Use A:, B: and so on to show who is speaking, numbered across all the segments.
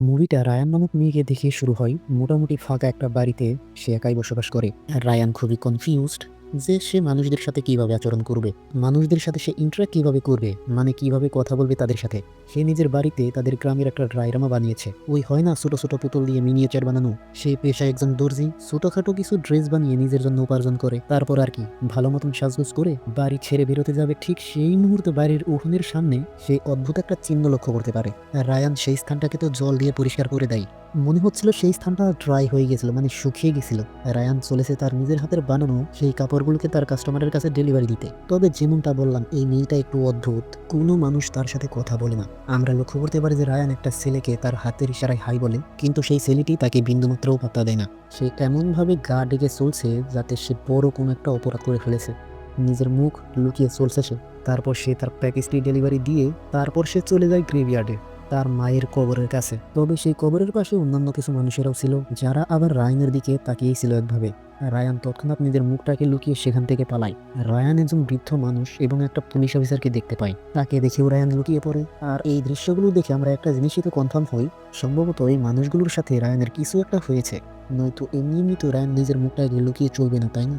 A: মুভিটা রায়ান নামক মেয়েকে দেখিয়ে শুরু হয় মোটামুটি ফাঁকা একটা বাড়িতে। সে একাই বসবাস করে আর রায়ান খুবই কনফিউজড যে সে মানুষদের সাথে কিভাবে আচরণ করবে, মানুষদের সাথে সে ইন্টারাক্ট কিভাবে করবে, মানে কিভাবে কথা বলবে তাদের সাথে। সে নিজের বাড়িতে তাদের গ্রামের একটা ডায়রামা বানিয়েছে। ওই হয় না ছোট ছোট পুতুল দিয়ে মিনিয়েচার বানানো, সে পেশায় একজন দর্জি। ছোটখাটো কিছু ড্রেস বানিয়ে নিজের জন্য উপার্জন করে, তারপর আর কি ভালো মতন সাজগোজ করে বাড়ি ছেড়ে বেরোতে যাবে। ঠিক সেই মুহূর্তে বাড়ির উঠোনের সামনে সে অদ্ভুত একটা চিহ্ন লক্ষ্য করতে পারে। আর রায়ান সেই স্থানটাকে তো জল দিয়ে পরিষ্কার করে দেয়। মনে হচ্ছিল সেই স্থানটা ড্রাই হয়ে গেছিল, মানে শুকিয়ে গেছিল। রায়ান চলেছে তার নিজের হাতের বানানো সেই কাপড়গুলোকে তার কাস্টমারের কাছে ডেলিভারি দিতে। তবে যেমনটা বললাম, এই মেয়েটা একটু অদ্ভুত। কোনো মানুষ তার সাথে কথা বলে না। আমরা লক্ষ্য করতে পারি যে রায়ান একটা ছেলেকে তার হাতের ইশারায় হাই বলে, কিন্তু সেই ছেলেটি তাকে বিন্দুমাত্রও পাত্তা দেয় না। সে এমনভাবে গা ডেকে চলছে যাতে সে বড় কোনো একটা অপরাধ করে ফেলেছে। নিজের মুখ লুকিয়ে চলছে সে। তারপর সে তার প্যাকেজটি ডেলিভারি দিয়ে তারপর সে চলে যায় গ্রেভইয়ার্ডে, তার মায়ের কবরের কাছে। তবে সেই কবরের পাশে অন্যান্য কিছু মানুষেরাও ছিল, যারা আবার রায়ানের দিকে তাকিয়েই ছিল একভাবে। রায়ান তৎক্ষণাৎ নিজের মুখটাকে লুকিয়ে সেখান থেকে পালায়। রায়ান একজন বৃদ্ধ মানুষ এবং একটা পুলিশ অফিসারকে দেখতে পায়। তাকে দেখেও রায়ান লুকিয়ে পড়ে। আর এই দৃশ্যগুলো দেখে আমরা একটা জিনিসই তো কনফার্ম হই, সম্ভবত এই মানুষগুলোর সাথে রায়ানের কিছু একটা হয়েছে। নয়তো এমনি এমনি তো রায়ান নিজের মুখটাকে লুকিয়ে চলবে না, তাই না?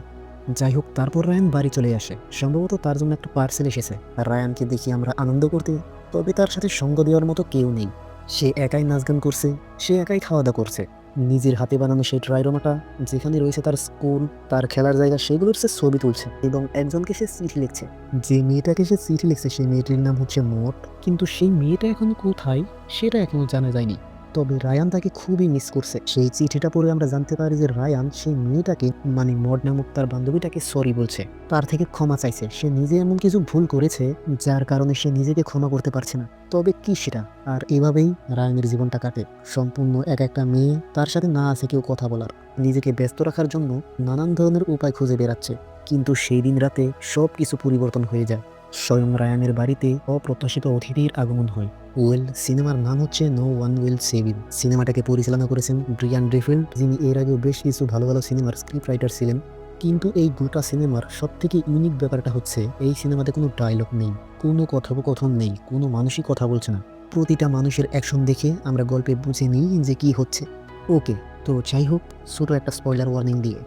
A: যাই হোক, তারপর রায়ান বাড়ি চলে আসে। সম্ভবত তার জন্য একটা পার্সেল এসেছে। আর রায়ানকে দেখি আমরা আনন্দ করতে, তবে তার সাথে সঙ্গ দেওয়ার মতো কেউ নেই। সে একাই নাচ গান করছে, সে একাই খাওয়া দাওয়া করছে। নিজের হাতে বানানো সেই ট্রাইরোমাটা যেখানে রয়েছে তার স্কুল, তার খেলার জায়গা, সেগুলোর সে ছবি তুলছে এবং একজনকে সে চিঠি লিখছে। যে মেয়েটাকে সে চিঠি লিখছে সেই মেয়েটির নাম হচ্ছে মোট, কিন্তু সেই মেয়েটা এখন কোথায় সেটা এখনো জানা যায়নি। তবে রায়ান তাকে খুবই মিস করছে। সেই চিঠিটা পড়ে আমরা জানতে পারি যে রায়ান সেই মেয়েটাকে, মানে মড নামক তার বান্ধবীটাকে সরি বলছে, তার থেকে ক্ষমা চাইছে। সে নিজে এমন কিছু ভুল করেছে যার কারণে সে নিজেকে ক্ষমা করতে পারছে না। তবে কি সেটা? আর এভাবেই রায়ানের জীবনটা কাটে। সম্পূর্ণ এক একটা মেয়ে, তার সাথে না আছে কেউ কথা বলার। নিজেকে ব্যস্ত রাখার জন্য নানান ধরনের উপায় খুঁজে বেড়াচ্ছে। কিন্তু সেই দিন রাতে সব কিছু পরিবর্তন হয়ে যায়। স্বয়ং রায়ানের বাড়িতে অপ্রত্যাশিত অতিথির আগমন হয়। সিনেমার নাম হচ্ছে no one will save you. সিনেমাটাকে পরিচালনা করেছেন ব্রিয়ান ড্রিফিল্ড, যিনি এর আগেও বেশ কিছু ভালো ভালো সিনেমার স্ক্রিপ্ট রাইটার ছিলেন। কিন্তু এই গোটা সিনেমার সবথেকে ইউনিক ব্যাপারটা হচ্ছে এই সিনেমাতে কোনো ডায়লগ নেই, কোনো কথোপকথন নেই, কোনো মানুষই কথা বলছে না। প্রতিটা মানুষের অ্যাকশন দেখে আমরা গল্পে বুঝে নিই যে কি হচ্ছে। ওকে, তো যাই হোক, ছোট একটা স্পয়লার ওয়ার্নিং দিয়ে,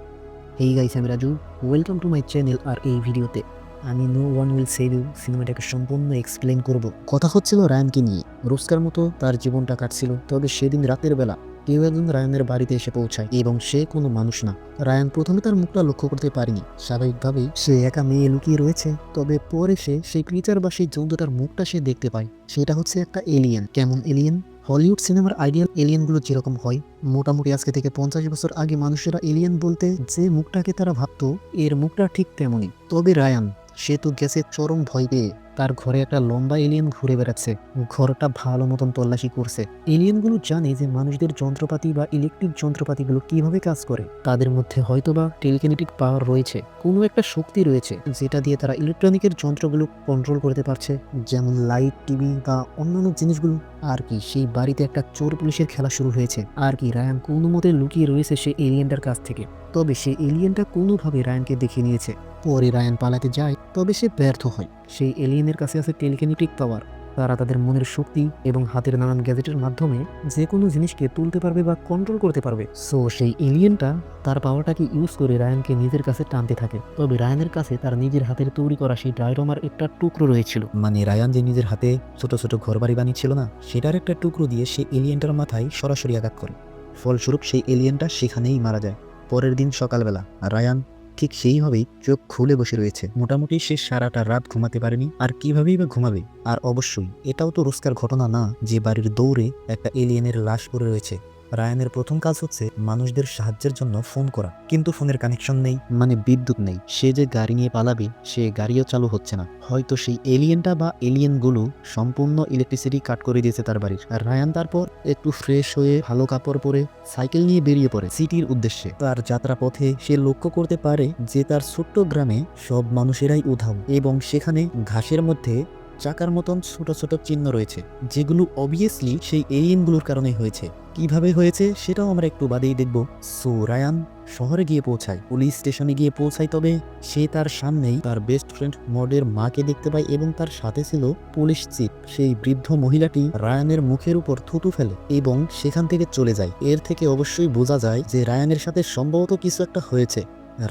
A: হেই গাইস, আমি Raju, welcome to my channel. আর এই ভিডিওতে আমি no one will save you সিনেমাটাকে সম্পূর্ণ এক্সপ্লেন করব। কথা হচ্ছিল রায়ানকে নিয়ে। রোজকার মতো তার জীবনটা কাটছিল, তবে সেদিন রাতের বেলা কেউ একজন রায়ানের বাড়িতে এসে পৌঁছায় এবং সে কোনো মানুষ না। রায়ান প্রথমে তার মুখটা লক্ষ্য করতে পারেনি। স্বাভাবিকভাবেই সে একা মেয়ে লুকিয়ে রয়েছে। তবে পরে সে সেই ক্রিচার বা সেই জন্তুটার মুখটা সে দেখতে পায়। সেটা হচ্ছে একটা এলিয়েন। কেমন এলিয়েন? হলিউড সিনেমার আইডিয়াল এলিয়েনগুলো যেরকম হয়, মোটামুটি আজকে থেকে 50 বছর আগে মানুষেরা এলিয়েন বলতে যে মুখটাকে তারা ভাবতো, এর মুখটা ঠিক তেমনই। তবে রায়ান, সে তো গেছে চরম ভয় পেয়ে। তার ঘরে একটা লম্বা এলিয়েন ঘুরে বেড়াচ্ছে, ঘরটা ভালো মতন তল্লাশি করছে। এলিয়েনগুলো জানে যে মানুষদের যন্ত্রপাতি বা ইলেকট্রিক যন্ত্রপাতিগুলো কিভাবে কাজ করে। তাদের মধ্যে হয়তোবা টেলিকিনেটিক পাওয়ার রয়েছে, কোনো একটা শক্তি রয়েছে যেটা দিয়ে তারা ইলেকট্রনিকের যন্ত্রগুলো কন্ট্রোল করতে পারছে, যেমন লাইট, টিভি বা অন্যান্য জিনিসগুলো। আর কি সেই বাড়িতে একটা চোর পুলিশের খেলা শুরু হয়েছে। আর কি রায়ান কোনো মতে লুকিয়ে রয়েছে সেই এলিয়েনটার কাছ থেকে। তবে সেই এলিয়েনটা কোনোভাবে রায়ানকে দেখে নিয়েছে। পরে রায়ান পালাতে যায়, তবে সে ব্যর্থ হয়। সেই এলিয়েনের কাছে আছে টেলিকিনেটিক পাওয়ার। তারা তাদের মনের শক্তি এবং হাতের নানান গ্যাজেটের মাধ্যমে যে কোনো জিনিসকে তুলতে পারবে বা কন্ট্রোল করতে পারবে। সো সেই এলিয়েনটা তার পাওয়ারটাকে ইউজ করে রায়ানকে নিজের কাছে টানতে থাকে। তবে রায়ানের কাছে তার নিজের হাতের তৈরি করা সেই ডায়রোমার একটা টুকরো রয়েছিল, মানে রায়ান যে নিজের হাতে ছোট ছোট ঘরবাড়ি বানিয়েছিল না, সেটার একটা টুকরো দিয়ে সেই এলিয়েনটার মাথায় সরাসরি আঘাত করে। ফলস্বরূপ সেই এলিয়েনটা সেখানেই মারা যায়। পরের দিন সকালবেলা রায়ান ঠিক সেইভাবেই চোখ খুলে বসে রয়েছে। মোটামুটি সে সারাটা রাত ঘুমাতে পারেনি, আর কিভাবেই বা ঘুমাবে। আর অবশ্যই এটাও তো রোজকার ঘটনা না যে বাড়ির দৌড়ে একটা এলিয়েনের লাশ পড়ে রয়েছে। রায়ানের প্রথম কাজ হচ্ছে মানুষদের সাহায্যের জন্য ফোন করা, কিন্তু ফোনের কানেকশন নেই, মানে বিদ্যুৎ নেই। সে যে গাড়ি নিয়ে পালাবে সে গাড়িও চালু হচ্ছে না। হয়তো সেই এলিয়েনটা বা এলিয়েনগুলো সম্পূর্ণ ইলেকট্রিসিটি কাট করে দিয়েছে তার বাড়ির। আর রায়ান তারপর একটু ফ্রেশ হয়ে ভালো কাপড় পরে সাইকেল নিয়ে বেরিয়ে পড়ে সিটির উদ্দেশ্যে। তার যাত্রা পথে সে লক্ষ্য করতে পারে যে তার ছোট্ট গ্রামে সব মানুষেরাই উধাও এবং সেখানে ঘাসের মধ্যে চাকার মতন ছোট ছোট চিহ্ন রয়েছে, যেগুলো অবভিয়াসলি সেই এলিয়েনগুলোর কারণে হয়েছে। কিভাবে হয়েছে সেটাও আমরা একটু বাদেই দেখব। সো রায়ান শহরে গিয়ে পৌঁছায়, পুলিশ স্টেশনে গিয়ে পৌঁছায়। তবে সে তার সামনেই তার বেস্ট ফ্রেন্ড মডের মাকে দেখতে পায় এবং তার সাথে ছিল পুলিশ চিফ। সেই বৃদ্ধ মহিলাটি রায়ানের মুখের উপর থুতু ফেলে এবং সেখান থেকে চলে যায়। এর থেকে অবশ্যই বোঝা যায় যে রায়ানের সাথে সম্ভবত কিছু একটা হয়েছে।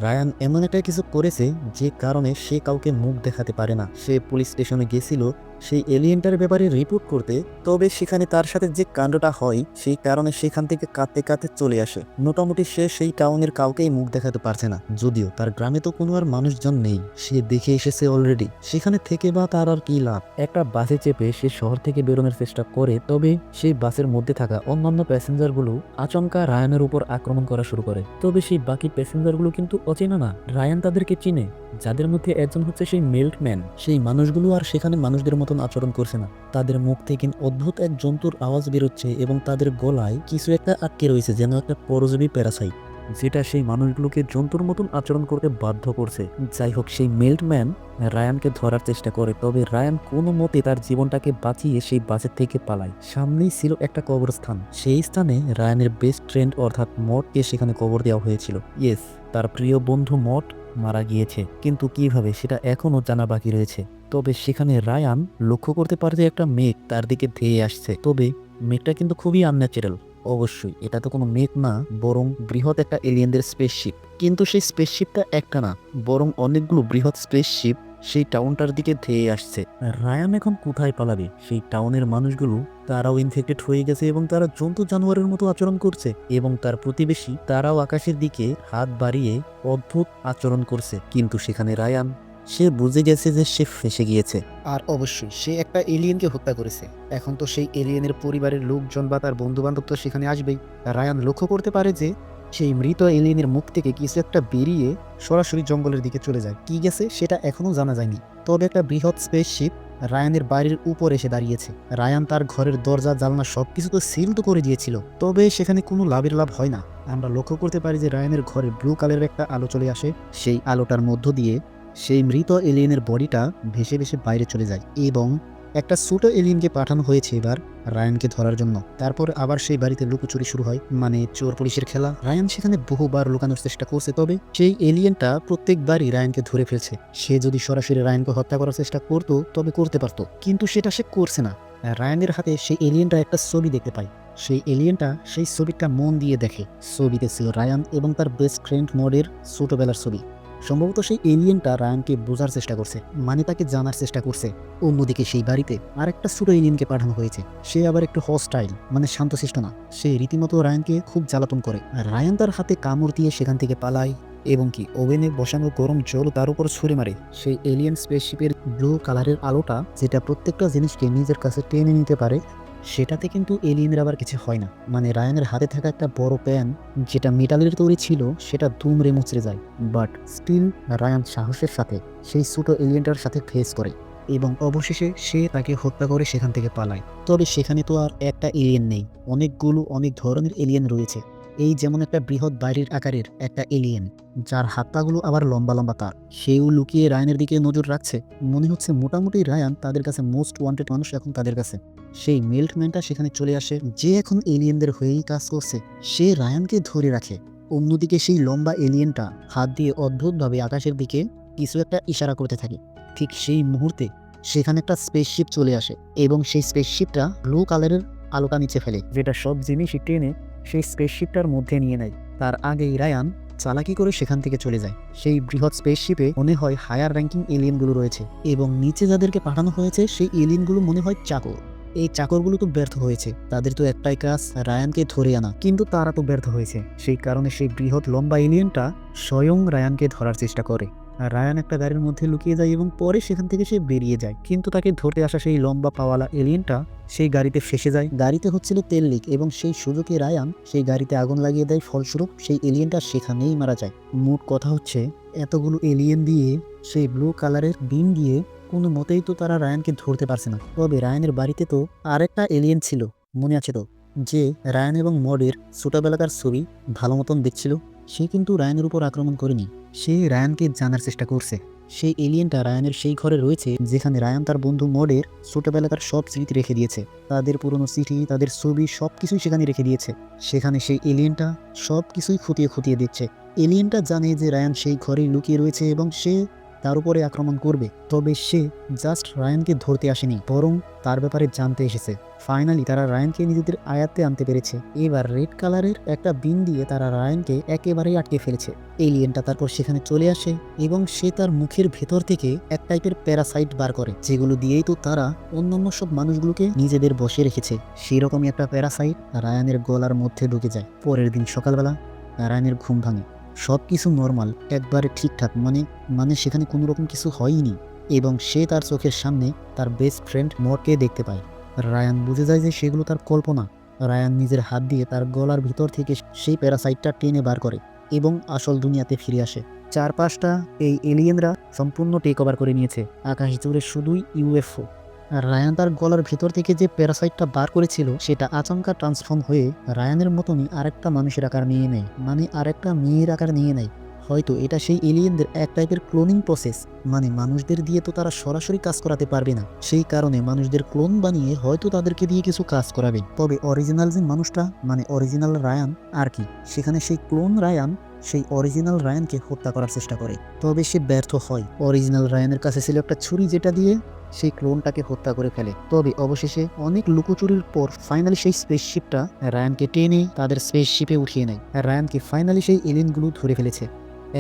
A: রায়ান এমন একটা কিছু করেছে যে কারণে সে কাউকে মুখ দেখাতে পারে না। সে পুলিশ স্টেশনে গেছিল সেই এলিয়েনটার ব্যাপারে রিপোর্ট করতে, তবে সেখানে তার সাথে যে কাণ্ডটা হয় সেই কারণে সেখান থেকে কাঁদতে কাঁদতে চলে আসে। মোটামুটি সে সেই টাউনের কাউকেই মুখ দেখাতে পারছে না, যদিও তার গ্রামে তো কোনো আর মানুষজন নেই, সে দেখে এসেছে অলরেডি। সেখানে থেকে বা তার আর কি লাভ। একটা বাসে চেপে সে শহর থেকে বেরোনোর চেষ্টা করে, তবে সেই বাসের মধ্যে থাকা অন্যান্য প্যাসেঞ্জারগুলো আচমকা রায়ানের উপর আক্রমণ করা শুরু করে। তবে সেই বাকি প্যাসেঞ্জারগুলো কিন্তু অচেনা না, রায়ান তাদেরকে চিনে, যাদের মধ্যে একজন হচ্ছে সেই মেল্টম্যান। সেই মানুষগুলো আর সেখানে মানুষদের মতন আচরণ করছে না, তাদের মুখ থেকে অদ্ভুত এক জন্তুর আওয়াজ বেরোচ্ছে এবং তাদের গলায় কিছু একটা আটকে রয়েছে, যেন একটা পরজীবী প্যারাসাইট, যেটা সেই মানুষগুলোকে জন্তুর মতন আচরণ করতে বাধ্য করছে। যাই হোক, সেই মেল্টম্যান রায়ানকে ধরার চেষ্টা করে, তবে রায়ান কোনো মতে তার জীবনটাকে বাঁচিয়ে সেই বাসের থেকে পালায়। সামনেই ছিল একটা কবরস্থান, সেই স্থানে রায়ানের বেস্ট ফ্রেন্ড অর্থাৎ মটকে সেখানে কবর দেওয়া হয়েছিল। ইয়েস, তার প্রিয় বন্ধু মট মারা গিয়েছে, কিন্তু কিভাবে সেটা এখনও জানা বাকি রয়েছে। তবে সেখানে রায়ান লক্ষ্য করতে পারে যে একটা মেঘ তার দিকে ধেয়ে আসছে, তবে মেঘটা কিন্তু খুবই আনন্যাচারাল। অবশ্যই এটা তো কোনো মেঘ না, বরং বৃহৎ একটা এলিয়েনদের স্পেসশিপ। কিন্তু সেই স্পেসশিপটা একটা না, বরং অনেকগুলো বৃহৎ স্পেসশিপ সেই টাউনটার দিকে ধেয়ে আসছে। রায়ান এখন কোথায় পালাবে? সেই টাউনের মানুষগুলো তারাও ইনফেক্টেড হয়ে গেছে এবং তারা জন্তু জানোয়ারের মতো আচরণ করছে, এবং তার প্রতিবেশী তারাও আকাশের দিকে হাত বাড়িয়ে অদ্ভুত আচরণ করছে। কিন্তু সেখানে রায়ান, সে বুঝে গেছে যে সে ফেঁসে গিয়েছে। আর অবশ্যই সে একটা এলিয়েনকে হত্যা করেছে। এখন তো সেই এলিয়েনের পরিবারের লোকজন বা তার বন্ধু বান্ধব তো সেখানে আসবেই। রায়ান লক্ষ্য করতে পারে যে সেই মৃত এলিয়েনের মুখ থেকে কিছু একটা বেরিয়ে সরাসরি জঙ্গলের দিকে চলে যায়। কি গেছে সেটা এখনো জানা যায়নি, তবে একটা বৃহৎ স্পেসশিপ রায়ানের বাড়ির উপর এসে দাঁড়িয়েছে। রায়ান তার ঘরের দরজা জানলা সবকিছু তো সিল তো করে দিয়েছিল, তবে সেখানে কোনো লাভের লাভ হয় না। আমরা লক্ষ্য করতে পারি যে রায়ানের ঘরে ব্লু কালারের একটা আলো চলে আসে, সেই আলোটার মধ্য দিয়ে সেই মৃত এলিয়েনের বডিটা ভেসে ভেসে বাইরে চলে যায় এবং একটা ছোট এলিয়েনকে পাঠানো হয়েছে এবার রায়ানকে ধরার জন্য। তারপর আবার সেই বাড়িতে লুকোচুরি শুরু হয়, মানে চোর পুলিশের খেলা। রায়ান সেখানে বহুবার লুকানোর চেষ্টা করছে, তবে সেই এলিয়েনটা প্রত্যেকবারই রায়ানকে ধরে ফেলছে। সে যদি সরাসরি রায়ানকে হত্যা করার চেষ্টা করতো তবে করতে পারতো, কিন্তু সেটা সে করছে না। রায়ানের হাতে সেই এলিয়েনটা একটা ছবি দেখতে পায়। সেই এলিয়েনটা সেই ছবিটা মন দিয়ে দেখে। ছবিতে ছিল রায়ান এবং তার বেস্ট ফ্রেন্ড মডের ছোটবেলার ছবি। সম্ভবত সেই এলিয়েনটা রায়ানকে বোঝার চেষ্টা করছে, মানে তাকে জানার চেষ্টা করছে। অন্যদিকে সেই বাড়িতে আরেকটা ছোট এলিয়েনকে পাঠানো হয়েছে। সে আবার একটু হস্টাইল, মানে শান্তশিষ্ট না। সে রীতিমতো রায়ানকে খুব জ্বালাতন করে। আর রায়ান তার হাতে কামড় দিয়ে সেখান থেকে পালায় এবং কি ওভেনে বসানো গরম জল তার উপর ছুঁড়ে মারে। সেই এলিয়েন স্পেসশিপের ব্লু কালারের আলোটা, যেটা প্রত্যেকটা জিনিসকে নিজের কাছে টেনে নিতে পারে, সেটাতে কিন্তু এলিয়েনের আবার কিছু হয় না। মানে রায়ানের হাতে থাকা একটা বড় প্যান, যেটা মেটালের তৈরি ছিল, সেটা দুমড়ে মুচড়ে যায়। বাট স্টিল রায়ান সাহসের সাথে সেই ছোট এলিয়েনটার সাথে ফেস করে এবং অবশেষে সে তাকে হত্যা করে সেখান থেকে পালায়। তবে সেখানে তো আর একটা এলিয়েন নেই, অনেক ধরনের এলিয়েন রয়েছে। এই যেমন একটা বৃহৎ বাইরের আকারের একটা এলিয়েন, যার হাত পাগুলো আবার লম্বা লম্বা তার, সেও লুকিয়ে রায়ানের দিকে নজর রাখছে। মনে হচ্ছে মোটামুটি রায়ান তাদের কাছে মোস্ট ওয়ান্টেড মানুষ এখন তাদের কাছে। সেই মেল্টম্যানটা সেখানে চলে আসে, যে এখন এলিয়েনদের হয়েই কাজ করছে। সে রায়ানকে ধরে রাখে। অন্যদিকে সেই লম্বা এলিয়েনটা হাত দিয়ে অদ্ভুতভাবে আকাশের দিকে কিছু একটা ইশারা করতে থাকে। ঠিক সেই মুহূর্তে সেখানে একটা স্পেসশিপ চলে আসে এবং সেই স্পেসশিপটা ব্লু কালারের আলোটা নিচে ফেলে, যেটা সব জিনিসই টেনে সেই স্পেসশিপটার মধ্যে নিয়ে নেয়। তার আগেই রায়ান চালাকি করে সেখান থেকে চলে যায়। সেই বৃহৎ স্পেসশিপে মনে হয় হায়ার র্যাঙ্কিং এলিয়েনগুলো রয়েছে এবং নিচে যাদেরকে পাঠানো হয়েছে সেই এলিয়েনগুলো মনে হয় চাকর। এই চাকরগুলো তো ব্যর্থ হয়েছে, তাদের তো একটাই কাজ রায়ানকে ধরে আনা, কিন্তু তারা তো ব্যর্থ হয়েছে। সেই কারণে সেই বৃহৎ লম্বা এলিয়েনটা স্বয়ং রায়ানকে ধরার চেষ্টা করে। আর রায়ান একটা গাড়ির মধ্যে লুকিয়ে যায় এবং পরে সেখান থেকে সে বেরিয়ে যায়, কিন্তু তাকে ধরতে আসা সেই লম্বা পাওয়ালা এলিয়েনটা সেই গাড়িতে ফেসে যায়। গাড়িতে হচ্ছিল তেল লিক এবং সেই সুযোগে রায়ান সেই গাড়িতে আগুন লাগিয়ে দেয়, ফলস্বরূপ সেই এলিয়েনটা সেখানেই মারা যায়। মোট কথা হচ্ছে, এতগুলো এলিয়েন দিয়ে সেই ব্লু কালারের বিম দিয়ে কোনো মতেই তো তারা রায়ানকে ধরতে পারছে না। তবে রায়ানের বাড়িতে তো আরেকটা এলিয়েন ছিল, মনে আছে তো, যে রায়ান এবং মডের ছোটবেলাকার ছবি ভালো মতন দেখছিল। সে কিন্তু রায়ানের উপর আক্রমণ করেনি, সে রায়ানকে জানার চেষ্টা করছে। সেই এলিয়েনটা রায়ানের সেই ঘরে রয়েছে যেখানে রায়ান তার বন্ধু মডের ছোটবেলাকার সব স্মৃতি রেখে দিয়েছে। তাদের পুরনো চিঠি, তাদের ছবি সবকিছুই সেখানে রেখে দিয়েছে। সেখানে সেই এলিয়েনটা সবকিছুই খুঁটিয়ে খুঁটিয়ে দেখছে। এলিয়েনটা জানে যে রায়ান সেই ঘরেই লুকিয়ে রয়েছে এবং সে তার উপরে আক্রমণ করবে। তবে সে জাস্ট রায়ানকে ধরতে আসেনি, বরং তার ব্যাপারে জানতে এসেছে। ফাইনালি তারা রায়ানকে নিজেদের আয়াত্তে আনতে পেরেছে। এবার রেড কালারের একটা বিন দিয়ে তারা রায়ানকে একেবারেই আটকে ফেলেছে। এলিয়েনটা তারপর সেখানে চলে আসে এবং সে তার মুখের ভেতর থেকে এক টাইপের প্যারাসাইট বার করে, যেগুলো দিয়েই তো তারা অন্যান্য সব মানুষগুলোকে নিজেদের বশে রেখেছে। সেই রকমই একটা প্যারাসাইট রায়ানের গলার মধ্যে ঢুকে যায়। পরের দিন সকালবেলা রায়ানের ঘুম ভাঙে। সবকিছু নর্মাল, একবারে ঠিকঠাক, মানে সেখানে কোনো রকম কিছু হয়নি। এবং সে তার চোখের সামনে তার বেস্ট ফ্রেন্ড মডকে দেখতে পায়। রায়ান বুঝে যায় যে সেগুলো তার কল্পনা। রায়ান নিজের হাত দিয়ে তার গলার ভিতর থেকে সেই প্যারাসাইটটা টেনে বার করে এবং আসল দুনিয়াতে ফিরে আসে। চারপাশটা এই এলিয়েনরা সম্পূর্ণ টেক ওভার করে নিয়েছে। আকাশ জুড়ে শুধুই ইউএফও। আর রায়ান তার গলার ভিতর থেকে যে প্যারাসাইটটা বার করেছিল সেটা আচমকা ট্রান্সফর্ম হয়ে রায়ানের মতনই আরেকটা মানুষের আকার নিয়ে নেয়, আরেকটা মেয়ের আকার নিয়ে নেয়। হয়তো এটা সেই এলিয়েনদের এক টাইপের ক্লোনিং প্রসেস। মানুষদের দিয়ে তো তারা সরাসরি কাজ করাতে পারবে না, সেই কারণে মানুষদের ক্লোন বানিয়ে হয়তো তাদেরকে দিয়ে কিছু কাজ করাবে। তবে অরিজিনাল যে মানুষটা, অরিজিনাল রায়ান আর কি, সেখানে সেই ক্লোন রায়ান সেই অরিজিনাল রায়ানকে হত্যা করার চেষ্টা করে। তবে সে ব্যর্থ হয়। অরিজিনাল রায়ানের কাছে ছিল একটা ছুরি, যেটা দিয়ে সেই ক্লোনটাকে হত্যা করে ফেলে। তবে অবশেষে অনেক লুকোচুরির পর ফাইনালি সেই স্পেসশিপটা রায়ানকে টেনে তাদের স্পেসশিপে উঠিয়ে নেয়। রায়ানকে ফাইনালি সেই এলিয়েনগুলো ধরে ফেলেছে।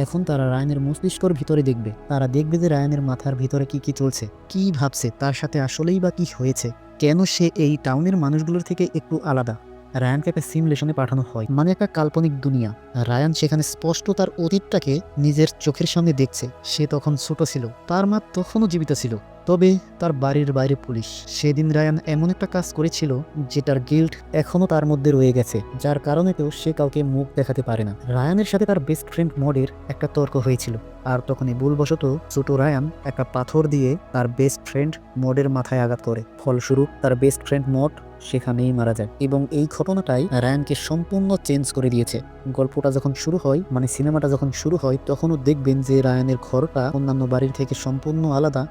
A: এখন তারা রায়ানের মস্তিষ্কর ভিতরে দেখবে। তারা দেখবে যে রায়ানের মাথার ভিতরে কি কি চলছে, কি ভাবছে, তার সাথে আসলেই বা কি হয়েছে, কেন সে এই টাউনের মানুষগুলোর থেকে একটু আলাদা। রায়ানকে একটা সিমুলেশনে পাঠানো হয়, একটা কাল্পনিক দুনিয়া। রায়ান সেখানে স্পষ্ট তার অতীতটাকে নিজের চোখের সামনে দেখছে। সে তখন ছোট ছিল, তার মা তখনও জীবিত ছিল, তবে তার বাড়ির বাইরে পুলিশ। সেদিন রায়ান এমন একটা কাজ করেছিল যেটার গিল্ট এখনো তার মধ্যে রয়ে গেছে, যার কারণেতেও সে কাউকে মুখ দেখাতে পারে না। রায়ানের সাথে তার বেস্ট ফ্রেন্ড মডের একটা তর্ক হয়েছিল, আর তখনই ভুলবশত ছোট রায়ান একটা পাথর দিয়ে তার বেস্ট ফ্রেন্ড মডের মাথায় আঘাত করে। ফলস্বরূপ তার বেস্ট ফ্রেন্ড মড সেখানেই মারা যায়। এবং এই ঘটনাটাই রায়ানকে সম্পূর্ণ চেঞ্জ করে দিয়েছে। গল্পটা যখন শুরু হয়, সিনেমাটা যখন শুরু হয়, তখনও দেখবেন যে রায়ানের ঘরটা অন্যান্য বাড়ির থেকে সম্পূর্ণ আলাদা।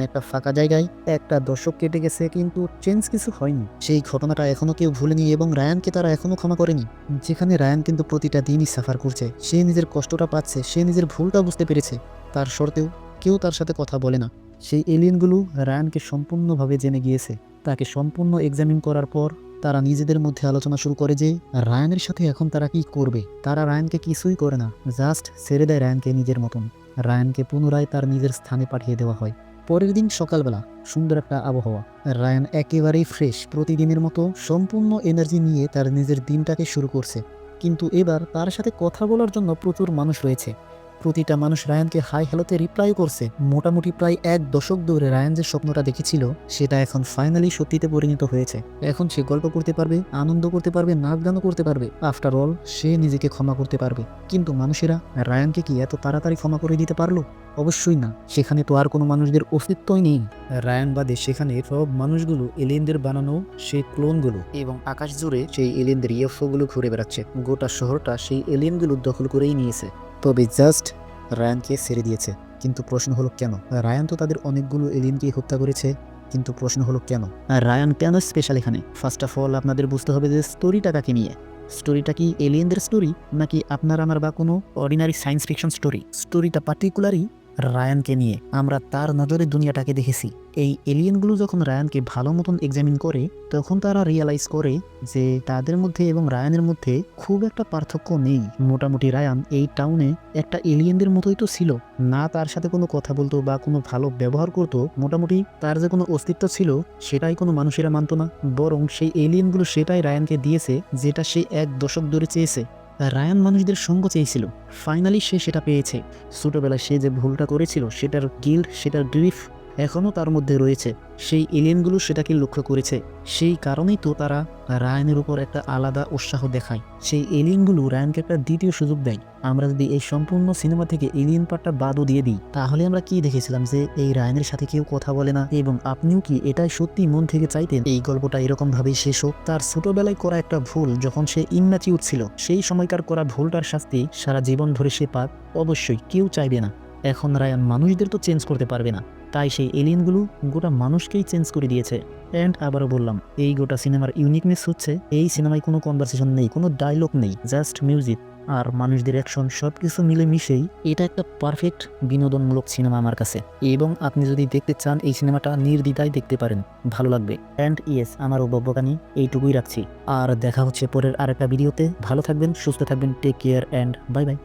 A: একটা ফাঁকা জায়গায় একটা দশক কেটে গেছে, কিন্তু চেঞ্জ কিছু হয়নি। সেই ঘটনাটা এখনো কেউ ভুলেনি এবং রায়ানকে তারা এখনো ক্ষমা করেনি। যেখানে রায়ান কিন্তু প্রতিটা দিনই সাফার করছে, সে নিজের কষ্টটা পাচ্ছে, সে নিজের ভুলটা বুঝতে পেরেছে, তার সত্ত্বেও কেউ তার সাথে কথা বলে না। সেই এলিয়েনগুলো রায়ানকে সম্পূর্ণভাবে জেনে গিয়েছে। তাকে সম্পূর্ণ এক্সামিন করার পর তারা নিজেদের মধ্যে আলোচনা শুরু করে যে রায়ানের সাথে এখন তারা কি করবে। তারা রায়ানকে কিছুই করে না, জাস্ট ছেড়ে দেয় রায়ানকে নিজের মতন। রায়ানকে পুনরায় তার নিজের স্থানে পাঠিয়ে দেওয়া হয়। পরের দিন সকালবেলা সুন্দর একটা আবহাওয়া। রায়ান একেবারেই ফ্রেশ, প্রতিদিনের মতো সম্পূর্ণ এনার্জি নিয়ে তার নিজের দিনটাকে শুরু করছে। কিন্তু এবার তার সাথে কথা বলার জন্য প্রচুর মানুষ রয়েছে। প্রতিটা মানুষ রায়ানকে হাই হ্যালোতে রিপ্লাই করছে। মোটামুটি প্রায় এক দশক ধরে রায়ান যে স্বপ্নটা দেখেছিল সেটা এখন ফাইনালি সত্যিতে পরিণত হয়েছে। এখন সে গল্প করতে পারবে, আনন্দ করতে পারবে, নাচ গানও করতে পারবে। আফটার অল সে নিজেকে ক্ষমা করতে পারবে। কিন্তু মানুষেরা রায়ানকে কি এত তাড়াতাড়ি ক্ষমা করে দিতে পারলো? অবশ্যই না। সেখানে তো আর কোনো মানুষদের অস্তিত্বই নেই। রায়ান বাদে সেখানে সব মানুষগুলো এলিয়েনদের বানানো সেই ক্লোনগুলো, এবং আকাশ জুড়ে সেই এলিয়েনদের ইউএফওগুলো ঘুরে বেড়াচ্ছে। গোটা শহরটা সেই এলিয়েনগুলো দখল করেই নিয়েছে। তবে জাস্ট রায়ানকে ছেড়ে দিয়েছে। কিন্তু প্রশ্ন হলো কেন? রায়ান তো তাদের অনেকগুলো এলিয়েনকে হত্যা করেছে, কিন্তু প্রশ্ন হলো কেন? আর রায়ান কেন স্পেশাল এখানে? ফার্স্ট অফ অল আপনাদের বুঝতে হবে যে স্টোরিটা কাকে নিয়ে। স্টোরিটা কি এলিয়েনদের স্টোরি, নাকি আপনার আমার বা কোনো অর্ডিনারি সায়েন্স ফিকশন স্টোরি? স্টোরিটা পার্টিকুলারই রায়ানকে নিয়ে। আমরা তার নজরে দুনিয়াটাকে দেখেছি। এই এলিয়েনগুলো যখন রায়ানকে ভালো মতন এক্সামিন করে, তখন তারা রিয়েলাইজ করে যে তাদের মধ্যে এবং রায়ানের মধ্যে খুব একটা পার্থক্য নেই। মোটামুটি রায়ান এই টাউনে একটা এলিয়েনদের মতোই তো ছিল না, তার সাথে কোনো কথা বলতো বা কোনো ভালো ব্যবহার করতো। মোটামুটি তার যে কোনো অস্তিত্ব ছিল সেটাই কোনো মানুষেরা মানত না, বরং সেই এলিয়েনগুলো সেটাই রায়ানকে দিয়েছে যেটা সে এক দশক ধরে চেয়েছে। রায়ান মানুষদের সঙ্গ চেয়েছিল, ফাইনালি সে সেটা পেয়েছে। ছোটবেলায় সে যে ভুলটা করেছিল সেটার গিল্ট, সেটার গ্রিফ এখনও তার মধ্যে রয়েছে। সেই এলিয়েনগুলো সেটাকে লক্ষ্য করেছে, সেই কারণেই তো তারা রায়ানের উপর একটা আলাদা উৎসাহ দেখায়। সেই এলিয়েনগুলো রায়ানকে একটা দ্বিতীয় সুযোগ দেয়। আমরা যদি এই সম্পূর্ণ সিনেমা থেকে এলিয়েন পার্টটা বাদও দিয়ে দিই, তাহলে আমরা কি দেখেছিলাম যে এই রায়ানের সাথে কেউ কথা বলে না। এবং আপনিও কি এটাই সত্যি মন থেকে চাইতেন এই গল্পটা এরকম ভাবেই শেষ হোক? তার ছোটবেলায় করা একটা ভুল, যখন সে ইম্যাচিউর ছিল, সেই সময়কার করা ভুলটার শাস্তি সারা জীবন ধরে সে পাক? অবশ্যই কেউ চাইবে না। এখন রায়ান মানুষদের তো চেঞ্জ করতে পারবে না, তাই সেই এলিয়েনগুলো গোটা মানুষকেই চেঞ্জ করে দিয়েছে। অ্যান্ড আবারও বললাম, এই গোটা সিনেমার ইউনিকনেস হচ্ছে এই সিনেমায় কোনো কনভারসেশন নেই, কোনো ডায়লগ নেই, জাস্ট মিউজিক আর মানুষদের অ্যাকশন সব কিছু মিলে মিশেই এটা একটা পারফেক্ট বিনোদনমূলক সিনেমা আমার কাছে। এবং আপনি যদি দেখতে চান এই সিনেমাটা নির্দ্বিধায় দেখতে পারেন, ভালো লাগবে। অ্যান্ড ইয়েস, আমারও বকবকানি এইটুকুই রাখছি। আর দেখা হচ্ছে পরের আরেকটা ভিডিওতে। ভালো থাকবেন, সুস্থ থাকবেন, take care and bye by.